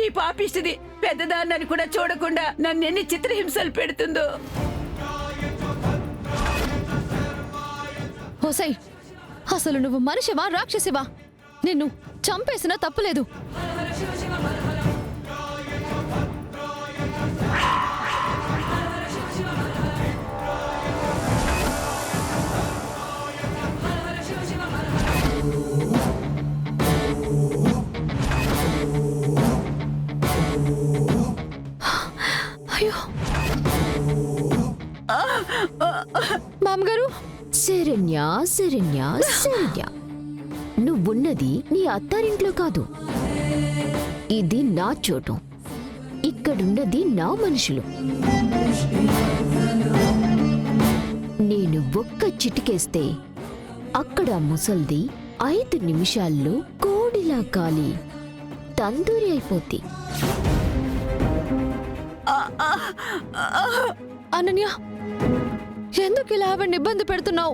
ఈ పాపిష్టిది పెద్దదాన్నని కూడా చూడకుండా నన్నెన్ని చిత్రహింసలు పెడుతుందో. హోసై, అసలు నువ్వు మనిషివా రాక్షసివా? నిన్ను చంపేసినా తప్పులేదు. అయ్యో మామగారు. శరణ్య శరణ్య శరణ్య, నువ్వున్నది నీ అత్తారింట్లో కాదు, ఇది నా చోటు. ఇక్కడున్నది నా మనుషులు. నేను ఒక్క చిటికేస్తే అక్కడ ముసల్ది 5 నిమిషాల్లో కోడిలా కాలి తందూరి అయిపోద్ది. అనన్య, ఎందుకు ఇలా ఆవిడ్ని ఇబ్బంది పెడుతున్నావు?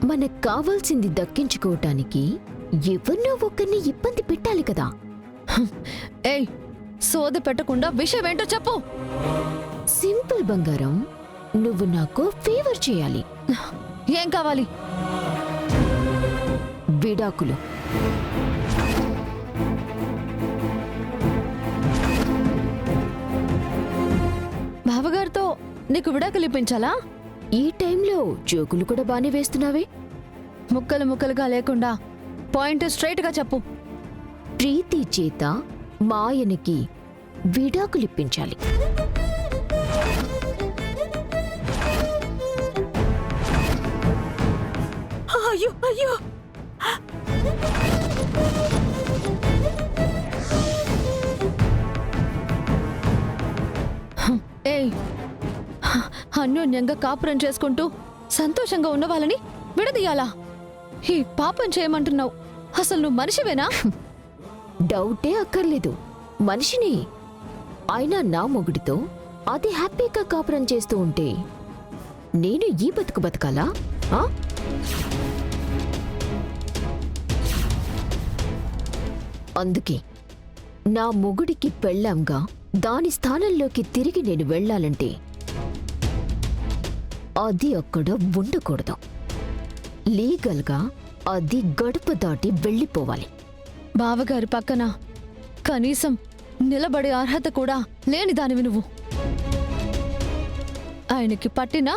మనకు కావాల్సింది దక్కించుకోవటానికి ఎవరినో ఒకరిని ఇబ్బంది పెట్టాలి కదా. ఏయ్, సోది పెట్టకుండా విషయం ఏంటో చెప్పు. సింపుల్ బంగారం, నువ్వు నాకు ఫేవర్ చేయాలి. ఏం కావాలి? విడాకులు. బావగారితో నీకు విడాకులు ఇప్పించాలా? ఈ టైంలో జోకులు కూడా బానే వేస్తున్నావే. ముక్కలు ముక్కలుగా లేకుండా పాయింట్ స్ట్రైట్ గా చెప్పు. ప్రీతి చేత మాయనికి విడాకులిప్పించాలి. అయ్యో అయ్యో, ఏయ్, అన్యోన్యంగా కాపురం చేసుకుంటూ సంతోషంగా ఉన్న వాళ్ళని విడదీయాలా? ఈ పాపం చేయమంటున్నావు. అసలు నువ్వు మనిషివేనా? డౌటే అక్కర్లేదు, మనిషిని. అయినా నా మొగుడితో అది హ్యాపీగా కాపురం చేస్తూ ఉంటే నేను ఈ బతుకు బతకాలా? అందుకే నా మొగుడికి పెళ్ళాంగా దాని స్థానంలోకి తిరిగి నేను వెళ్ళాలంటే అది అక్కడ ఉండకూడదు. లీగల్గా అది గడప దాటి వెళ్ళిపోవాలి. బావగారి పక్కన కనీసం నిలబడే అర్హత కూడా లేని దానివి నువ్వు. ఆయనకి పట్టినా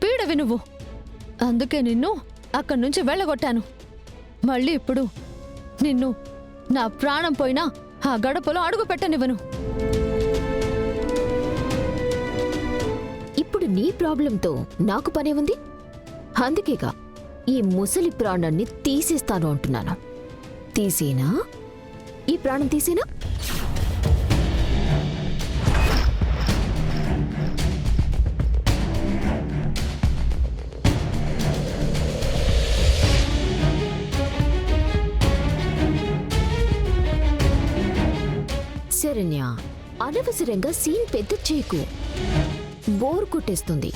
పీడవి నువ్వు. అందుకే నిన్ను అక్కడి నుంచి వెళ్ళగొట్టాను. మళ్ళీ ఇప్పుడు నిన్ను నా ప్రాణం పోయినా ఆ గడపలో అడుగు పెట్టనివ్వను. ఇప్పుడు నీ ప్రాబ్లంతో నాకు పనే ఉంది. అందుకేగా ఈ ముసలి ప్రాణాన్ని తీసేస్తాను అంటున్నాను. తీసేనా? ఈ ప్రాణం తీసేనా? శరణ్య, అనవసరంగా సీన్ పెద్ద చేయకు. బోర్ కొట్టేస్తుంది.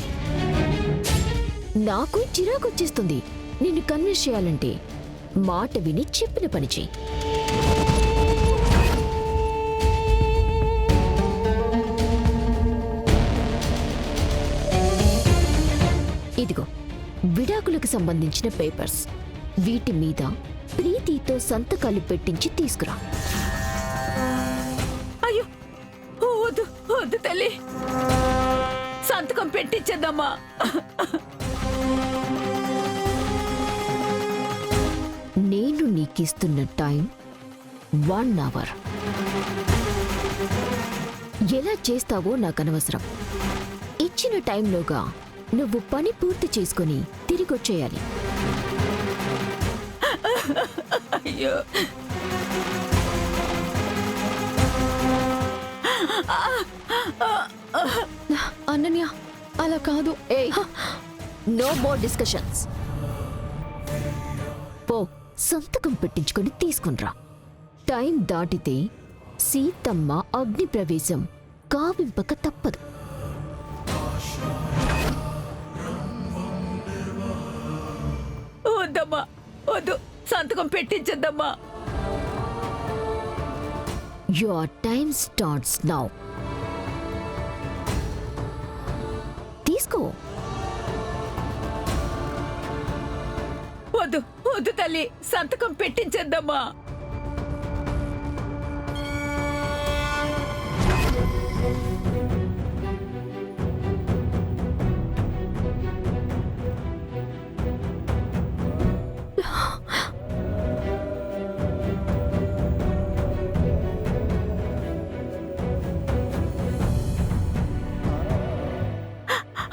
నాకు చిరాకొచ్చేస్తుంది. నిన్ను కన్విన్స్ చేయాలంటే మాట విని చెప్పిన పని చెయ్యి. ఇదిగో విడాకులకు సంబంధించిన పేపర్స్. వీటి మీద ప్రీతితో సంతకాలు పెట్టించి తీసుకురా. అయ్యో వద్దు వద్దు తల్లి, సంతకం పెట్టించేద్దామా? నేను నీకిస్తున్న టైం 1 అవర్. ఎలా చేస్తావో నాకనవసరం. ఇచ్చిన టైంలోగా నువ్వు పని పూర్తి చేసుకుని తిరిగొచ్చేయాలి. అయ్యో, అనన్య, అలా కాదు. No more discussions. పో, సంతకం పెట్టించుకొని తీసుకునిరా. టైం దాటితే సీతమ్మ అగ్ని ప్రవేశం కావింపక తప్పదు. వద్దమ్మా, వద్దు, సంతకం పెట్టించద్దమ్మా. Your time starts now. తీసుకో. వద్దు వద్దు తల్లి, సంతకం పెట్టించేద్దామా.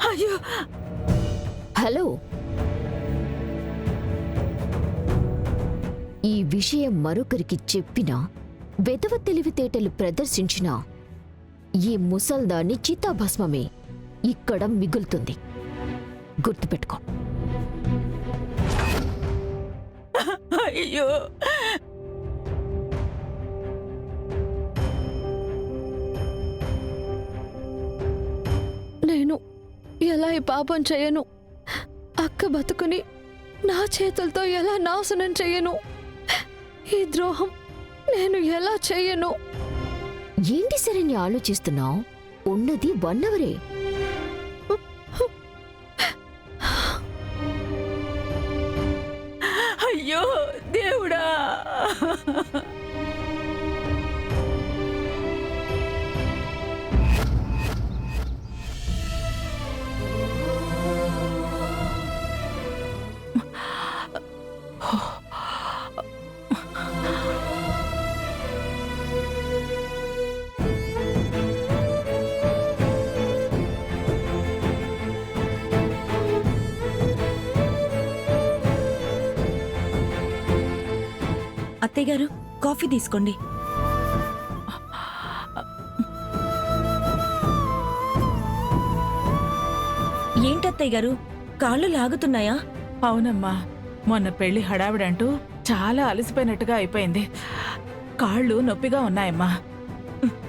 అయ్యో, హలో, ఈ విషయం మరొకరికి చెప్పినా, వెధవ తెలివితేటలు ప్రదర్శించినా ఈ ముసల్దాన్ని చితాభస్మమే ఇక్కడ మిగులుతుంది. గుర్తుపెట్టుకో. అయ్యో, నేను ఎలా ఈ పాపం చేయను? అక్క బతుకుని నా చేతులతో ఎలా నాశనం చేయను? ఈ ద్రోహం నేను ఎలా చేయను? ఏంటి సరని ఆలోచిస్తున్నావు? ఉన్నది 1 అవరే. అయ్యో దేవుడా. అత్తయ్య గారు, కాఫీ తీసుకోండి. ఏంటత్తయ్య గారు, కాళ్ళు లాగుతున్నాయా? అవునమ్మా, మొన్న పెళ్లి హడావిడంటూ చాలా అలసిపోయినట్టుగా అయిపోయింది. కాళ్ళు నొప్పిగా ఉన్నాయమ్మా.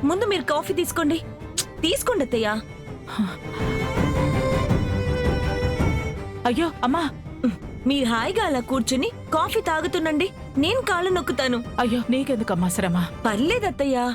ముందు మీరు కాఫీ తీసుకోండి. తీసుకోండి అత్తయ్య. అయ్యో అమ్మా, మీరు హాయిగా అలా కూర్చుని కాఫీ తాగుతుండండి. నేను కాళ్ళు నొక్కుతాను. అయ్యో నీకెందుకమ్మా శ్రమ? పర్లేదత్తయ్యా.